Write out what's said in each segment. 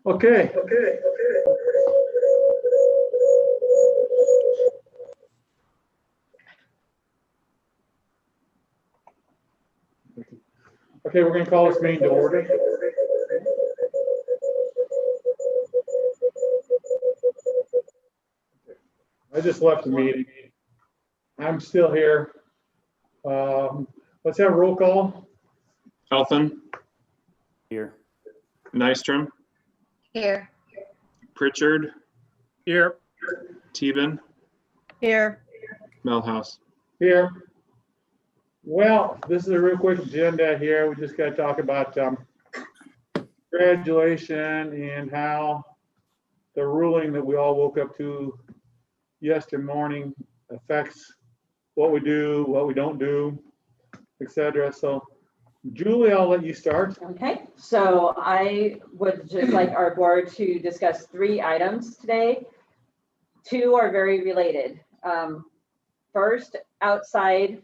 Okay. Okay, we're going to call this meeting to order. I just left the meeting. I'm still here. Let's have a roll call. Elfin, Here. Nystrom, Here. Pritchard, Here. Teben, Here. Melhouse. Here. Well, this is a real quick agenda here. We just got to talk about graduation and how the ruling that we all woke up to yesterday morning affects what we do, what we don't do, etc. So, Julie, I'll let you start. Okay, so I would just like our board to discuss 3 items today. 2 are very related. First, outside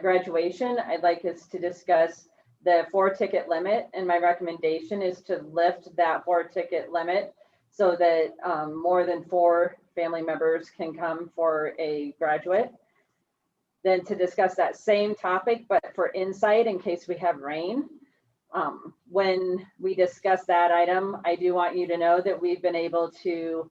graduation, I'd like us to discuss the 4-ticket limit, and my recommendation is to lift that 4-ticket limit so that more than 4 family members can come for a graduate. Then to discuss that same topic, but for inside in case we have rain. When we discuss that item, I do want you to know that we've been able to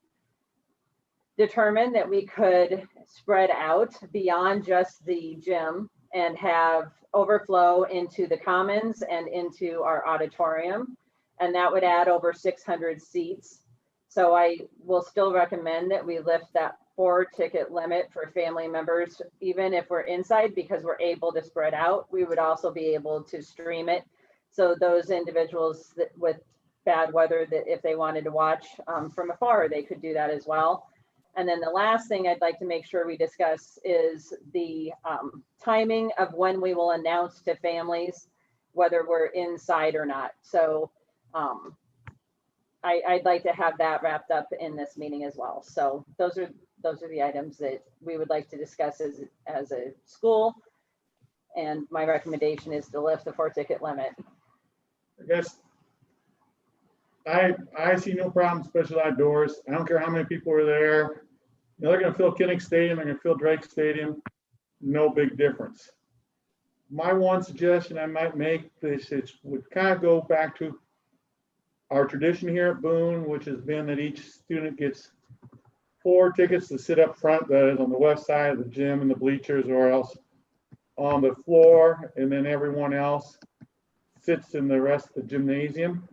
determine that we could spread out beyond just the gym and have overflow into the commons and into our auditorium. And that would add over 600 seats. So I will still recommend that we lift that 4-ticket limit for family members, even if we're inside, because we're able to spread out. We would also be able to stream it. So those individuals that with bad weather, that if they wanted to watch from afar, they could do that as well. And then the last thing I'd like to make sure we discuss is the timing of when we will announce to families whether we're inside or not. So I'd like to have that wrapped up in this meeting as well. So those are the items that we would like to discuss as a school. And my recommendation is to lift the 4-ticket limit. I guess I see no problem, especially outdoors. I don't care how many people are there. You know, they're going to fill Kinnick Stadium, they're going to fill Drake Stadium. No big difference. My one suggestion I might make this would kind of go back to our tradition here at Boone, which has been that each student gets 4 tickets to sit up front, that is on the west side of the gym and the bleachers, or else on the floor, and then everyone else sits in the rest of the gymnasium.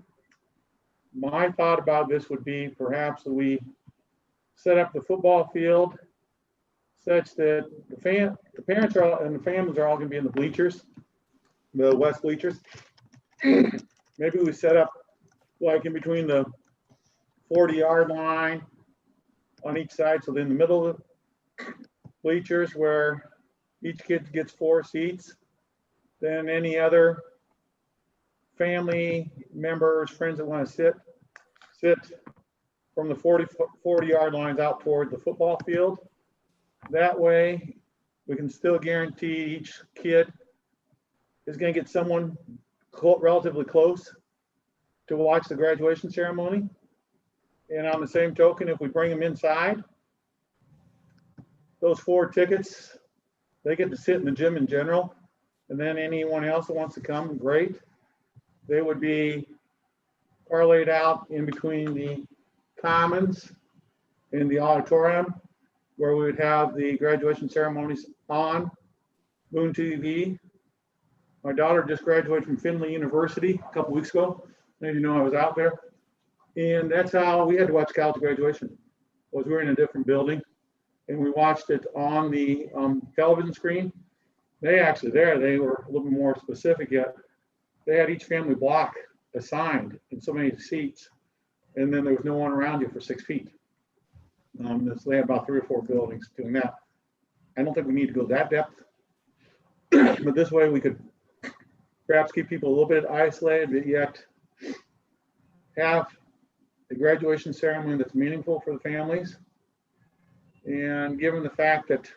My thought about this would be perhaps that we set up the football field such that the parents are and the families are all going to be in the bleachers, the west bleachers. Maybe we set up like in between the 40-yard line on each side, so in the middle of the bleachers where each kid gets 4 seats. Then any other family members, friends that want to sit from the 40-yard lines out toward the football field. That way, we can still guarantee each kid is going to get someone relatively close to watch the graduation ceremony. And on the same token, if we bring them inside, those 4 tickets, they get to sit in the gym in general. And then anyone else that wants to come, great. They would be parlayed out in between the commons and the auditorium, where we would have the graduation ceremonies on Boone TV. My daughter just graduated from Findlay University a couple weeks ago. I didn't know I was out there. And that's how we had to watch college graduation. Was we were in a different building and we watched it on the television screen. They actually they were a little bit more specific yet. They had each family block assigned and so many seats, and then there was no one around you for 6 feet. So they had about 3 or 4 buildings doing that. I don't think we need to go that depth, but this way we could perhaps keep people a little bit isolated, but yet have a graduation ceremony that's meaningful for the families. And given the fact that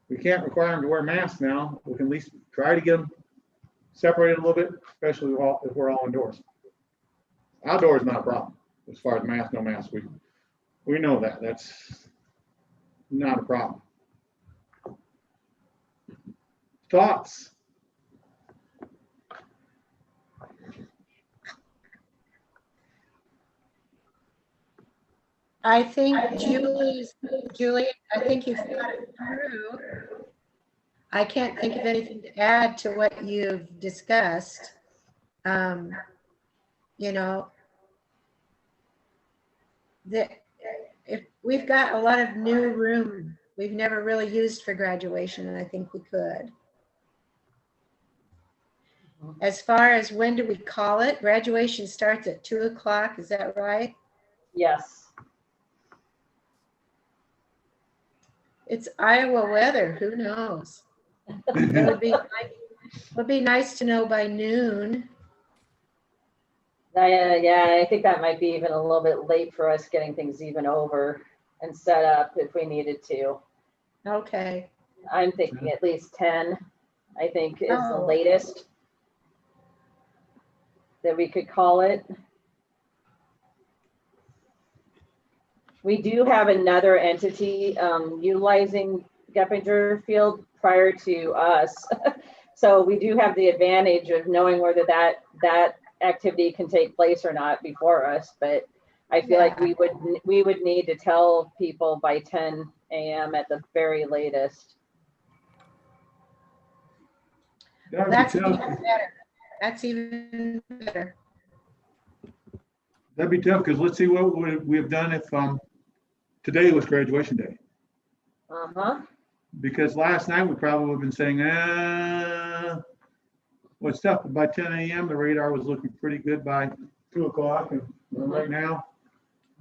we can't require them to wear masks now, we can at least try to get them separated a little bit, especially if we're all indoors. Outdoor is not a problem. As far as mask, no mask, we know that. That's not a problem. Thoughts? I think Julie, I think you've got it through. I can't think of anything to add to what you've discussed. You know, if we've got a lot of new room we've never really used for graduation, and I think we could. As far as when do we call it, graduation starts at 2 o'clock, is that right? Yes. It's Iowa weather, who knows? It would be nice to know by noon. Yeah, I think that might be even a little bit late for us getting things even over and set up if we needed to. Okay. I'm thinking at least 10, I think is the Oh. latest that we could call it. We do have another entity utilizing Geppinger Field prior to us. So we do have the advantage of knowing whether that activity can take place or not before us. But I feel like we would need to tell people by 10 a.m. at the very latest. That's even better. That's even better. That'd be tough, because let's see what we have done if today was graduation day. Uh-huh. Because last night we probably would have been saying, what's tough, but by 10 a.m. the radar was looking pretty good by 2 o'clock. And right now,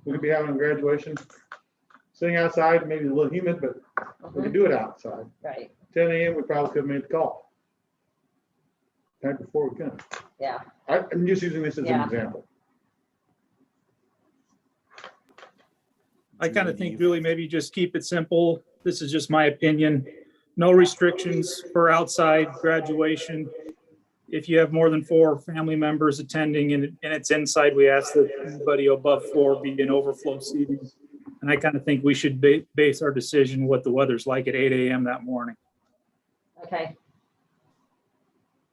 we could be having a graduation, sitting outside, maybe a little humid, but we can do it outside. Right. 10 a.m. we probably could have made the call. Right before we can. Yeah. I'm just using this as an Yeah. example. I kind of think, Julie, maybe just keep it simple. This is just my opinion. No restrictions for outside graduation. If you have more than 4 family members attending and it's inside, we ask that anybody above 4 be in overflow seating. And I kind of think we should base our decision what the weather's like at 8 a.m. that morning. Okay.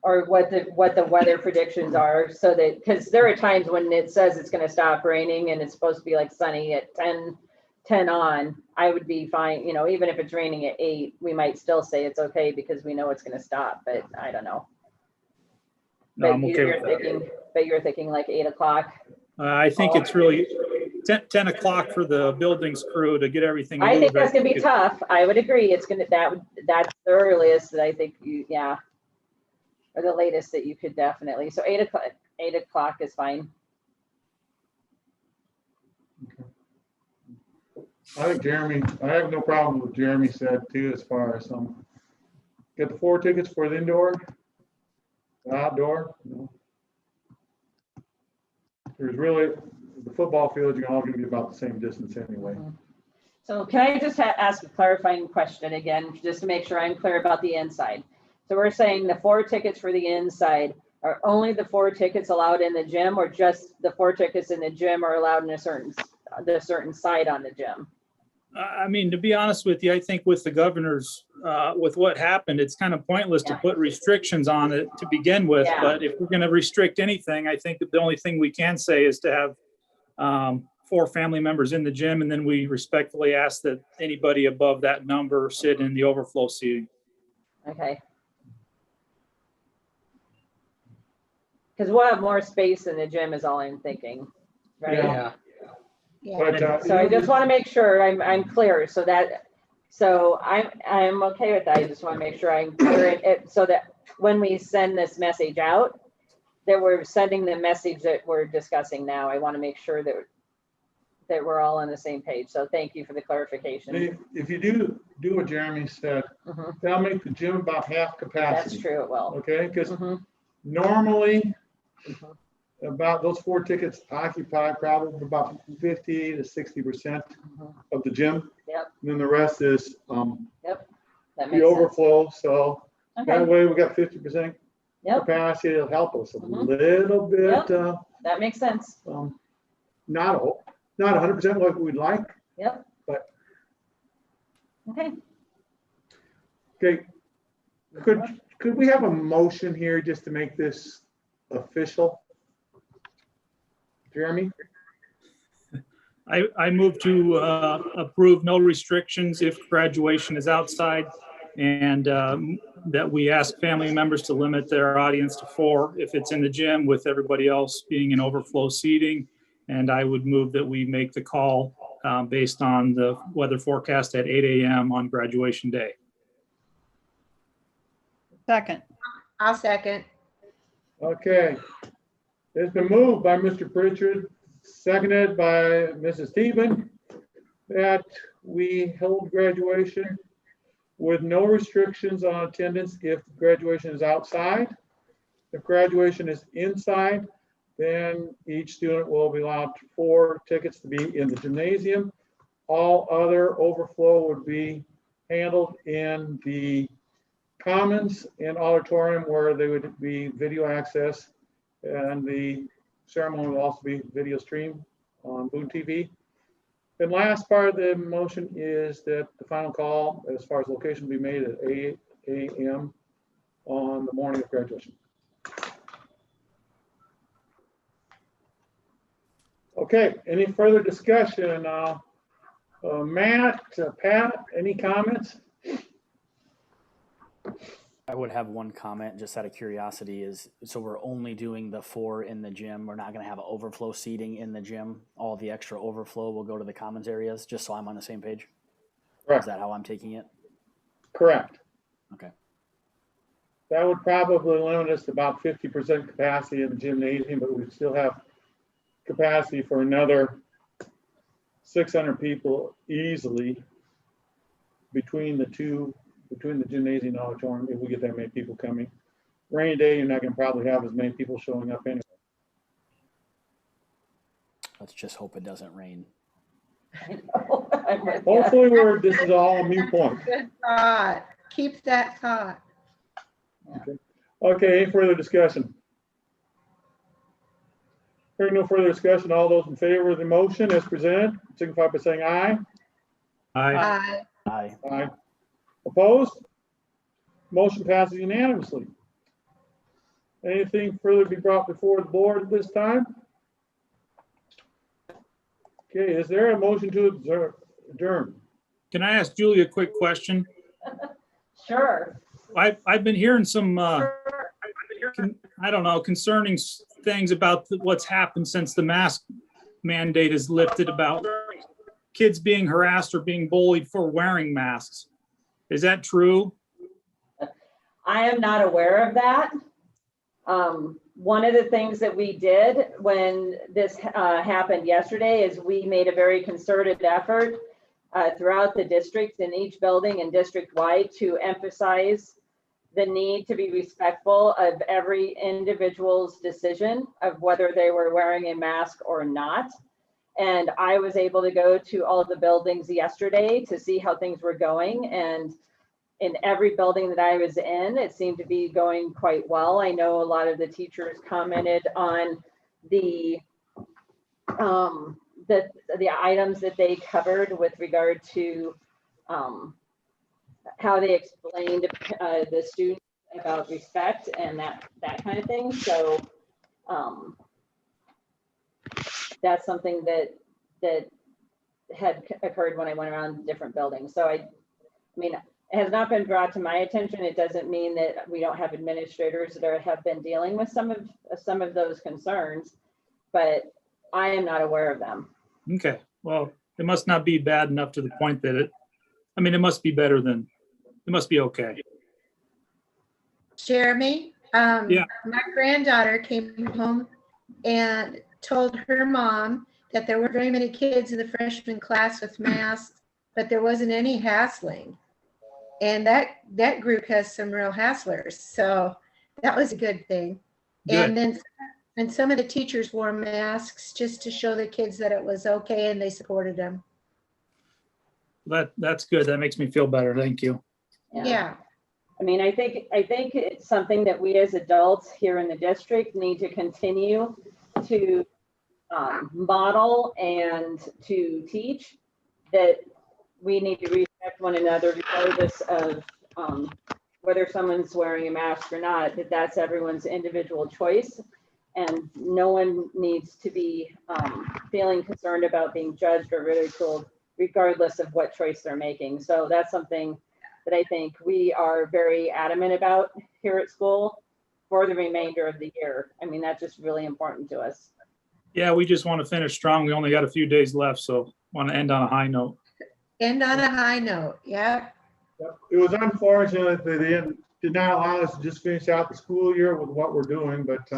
Or what the weather predictions are, so that, because there are times when it says it's going to stop raining and it's supposed to be like sunny at 10 on, I would be fine, you know, even if it's raining at 8, we might still say it's okay because we know it's going to stop, but I don't know. No, But I'm okay with that. you're thinking like 8 o'clock. I think it's really 10 o'clock for the buildings crew to get everything moving. I think that's gonna be tough. I would agree. It's gonna, that's the earliest that I think yeah. Or the latest that you could definitely, so 8 o'clock is fine. I think Jeremy, I have no problem with what Jeremy said too, as far as get the 4 tickets for the indoor, the outdoor. You know. There's really, the football field, you're all gonna be about the same distance anyway. So can I just ask a clarifying question again, just to make sure I'm clear about the inside? So we're saying the 4 tickets for the inside, are only the 4 tickets allowed in the gym, or just the 4 tickets in the gym are allowed in a certain side on the gym? I mean, to be honest with you, I think with the governors, with what happened, it's kind of pointless to put restrictions on it to begin with. Yeah. But if we're going to restrict anything, I think that the only thing we can say is to have 4 family members in the gym, and then we respectfully ask that anybody above that number sit in the overflow seating. Okay. Because we'll have more space in the gym is all I'm thinking, right? Yeah. Yeah. But, So I just want to make sure I'm clear, so I'm okay with that. I just want to make sure I'm clear, so that when we send this message out, that we're sending the message that we're discussing now. I want to make sure that we're all on the same page. So thank you for the clarification. if you do what Jeremy said, Mhm. that'll make the gym about half capacity. That's true, it will. Okay, because Mhm. normally Mhm. about those 4 tickets occupy probably about 50 to 60% Mhm. of the gym. Yep. And then the rest is That the makes sense. overflow. So that Okay, way we got 50%, Yep, capacity to help us a Mhm. little bit, that makes sense. not 100% what we'd like. Yep. But- Okay, Okay, could we have a motion here just to make this official? Jeremy? I move to approve no restrictions if graduation is outside, and that we ask family members to limit their audience to 4 if it's in the gym, with everybody else being in overflow seating. And I would move that we make the call based on the weather forecast at 8 a.m. on graduation day. Second. I'll second. Okay. It's been moved by Mr. Pritchard, seconded by Mrs. Teeben, that we hold graduation with no restrictions on attendance if graduation is outside. If graduation is inside, then each student will be allowed 4 tickets to be in the gymnasium. All other overflow would be handled in the commons and auditorium, where they would be video access, and the ceremony will also be video streamed on Boone TV. And last part of the motion is that the final call, as far as location, will be made at 8 a.m. on the morning of graduation. Okay, any further discussion? Matt, Pat, any comments? I would have one comment just out of curiosity is, so we're only doing the 4 in the gym. We're not going to have overflow seating in the gym. All the extra overflow will go to the commons areas, just so I'm on the same page. Is Correct. that how I'm taking it? Correct. Okay. That would probably limit us to about 50% capacity in the gymnasium, but we still have capacity for another 600 people easily between the gymnasium and auditorium, if we get that many people coming. Rainy day, you're not gonna probably have as many people showing up anyway. Let's just hope it doesn't rain. I'm with ya. Hopefully, this is all a mute point. Good thought. Keep that thought. Okay, any further discussion? Hearing no further discussion, all those in favor of the motion as presented, signify by saying aye. Aye. Aye. Aye. Opposed? Motion passes unanimously. Anything further to be brought before the board at this time? Okay, is there a motion to adjourn? Can I ask Julie a quick question? Sure. I've been hearing some, Sure. I don't know, concerning things about what's happened since the mask mandate is lifted, about kids being harassed or being bullied for wearing masks. Is that true? I am not aware of that. One of the things that we did when this happened yesterday is we made a very concerted effort throughout the district, in each building and district-wide, to emphasize the need to be respectful of every individual's decision of whether they were wearing a mask or not. And I was able to go to all of the buildings yesterday to see how things were going. And in every building that I was in, it seemed to be going quite well. I know a lot of the teachers commented on the items that they covered with regard to how they explained the students about respect and that kind of thing. So that's something that had occurred when I went around different buildings. So I mean, it has not been brought to my attention. It doesn't mean that we don't have administrators that have been dealing with some of those concerns, but I am not aware of them. Okay, well, it must not be bad enough to the point that it must be better than, it must be okay. Jeremy, Yeah. my granddaughter came home and told her mom that there weren't very many kids in the freshman class with masks, but there wasn't any hassling. And that group has some real hasslers, so that was a good thing. Good. And some of the teachers wore masks just to show the kids that it was okay, and they supported them. That's good. That makes me feel better. Thank you. Yeah. I mean, I think it's something that we as adults here in the district need to continue to model and to teach, that we need to respect one another regardless of whether someone's wearing a mask or not, that that's everyone's individual choice. And no one needs to be feeling concerned about being judged or ridiculed regardless of what choice they're making. So that's something that I think we are very adamant about here at school for the remainder of the year. I mean, that's just really important to us. Yeah, we just want to finish strong. We only got a few days left, so want to end on a high note. End on a high note. Yeah. Yep. It was unfortunate that they did not allow us to just finish out the school year with what we're doing, but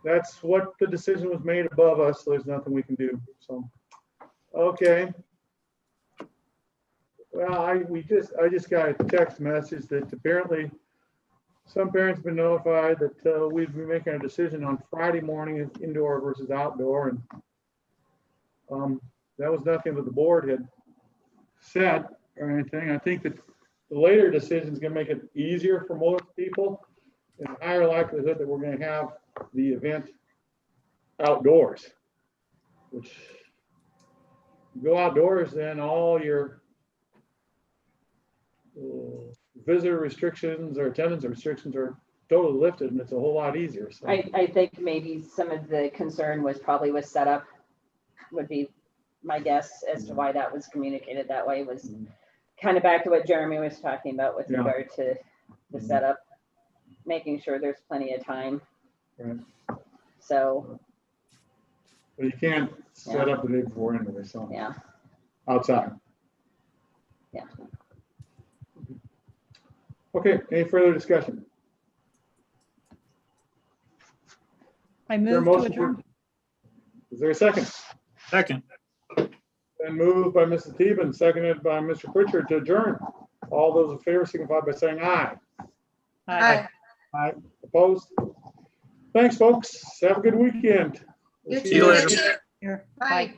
that's what the decision was made above us, so there's nothing we can do, so. Okay. Well, I just got a text message that apparently some parents have been notified that we've been making a decision on Friday morning, indoor versus outdoor, and that was nothing that the board had said or anything. I think that the later decision is going to make it easier for most people, and higher likelihood that we're going to have the event outdoors, which you go outdoors, then all your visitor restrictions or attendance restrictions are totally lifted, and it's a whole lot easier. So I think maybe some of the concern was probably with setup, would be my guess as to why that was communicated that way, was kind of back to what Jeremy was talking about with Yeah. regard to the setup, making sure there's plenty of time. Right. So, but you can't set up the day before anyway, so yeah, outside. yeah. Okay, any further discussion? I Is there a move to motion for- adjourn. Is there a second? Second. Then moved by Mrs. Teben, seconded by Mr. Pritchard to adjourn. All those in favor signify by saying aye. Aye. Aye. Opposed? Thanks, folks. Have a good weekend. We'll You see See you you later. next- Here. Bye.